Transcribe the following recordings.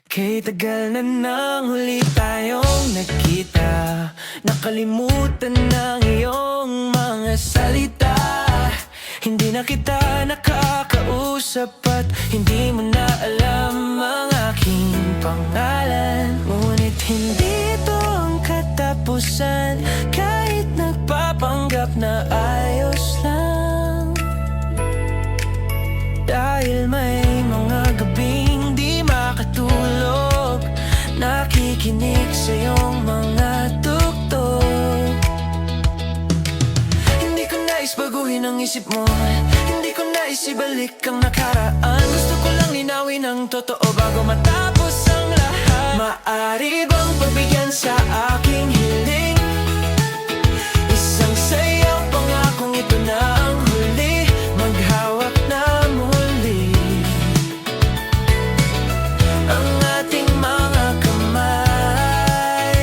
Kay tagal na nang huli tayong nagkita, nakalimutan ng iyong mga salita. Hindi na kita nakakausap at hindi mo na alam ang aking pangalan. Ngunit hindi ito ang katapusan, kahit nagpapanggap na ayos lang. Dahil may mga gabing di makatulog, nakikinig sa iyong mga tugtog. Hindi ko nais baguhin ang isip mo, hindi ko nais ibalik ang nakaraan. Gusto ko lang linawin ang totoo bago matapos ang lahat. Maaari bang pagbigyan sa aking hiling? Isang sayaw pangakong ito na ang huli, maghawak na muli ang ating mga kamay.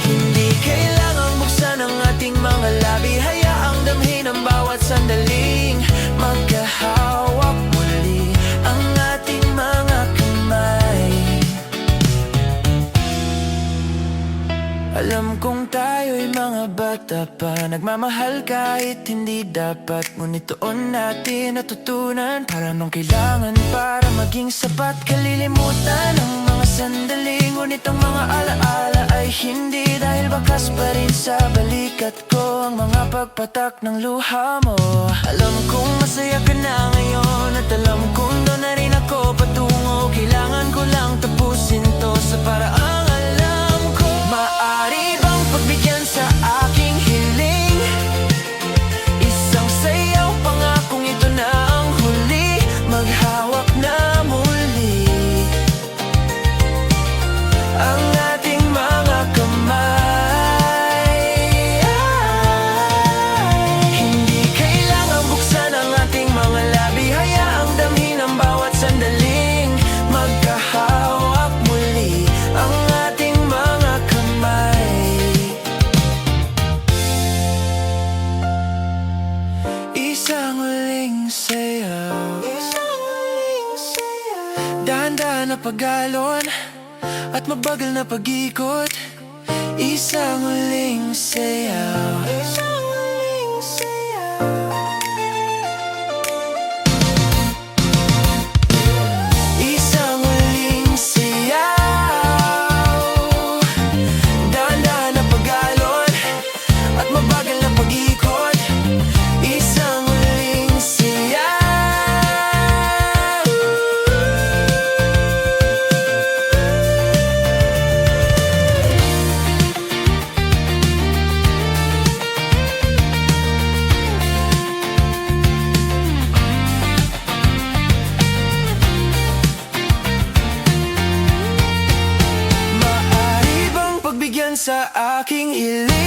Hindi kailangang buksan ang ating mga labi, hayaang damhin ang bawat sandaling magkahawak muli ang ating mga kamay. Alam kong tayo'y mga bata pa, nagmamahal kahit hindi dapat. Ngunit doon natin natutunan para nung kailangan para maging sapat. Kalilimutan ang mga sandali, ngunit ang mga alaala ay hindi. Dahil bakas pa rin sa balikat ko ang mga pagpatak ng luha mo. Alam kong masaya ka na ngayon at alam kong doon na rin ako patungo. Kailangan ko lang tapusin to sa paraang alam ko. Maaari bang pagbigyan sa aking hiling? Isang sayaw pangakong ito na ang huli, maghawak na muli ang ating mga kamay. Hindi kailangang buksan ang ating mga labi, hayaang damhin ang bawat sandaling magkahawak muli ang ating mga kamay. Isang huling sayaw, dahan-dahan na pag-alon at mabagal na pag-ikot. Isang huling sayaw, isang huling sayaw, dahan-dahan na pag-alon at mabagal na pag-ikot. Isang huling sayaw. Maaari bang pagbigyan sa aking hiling?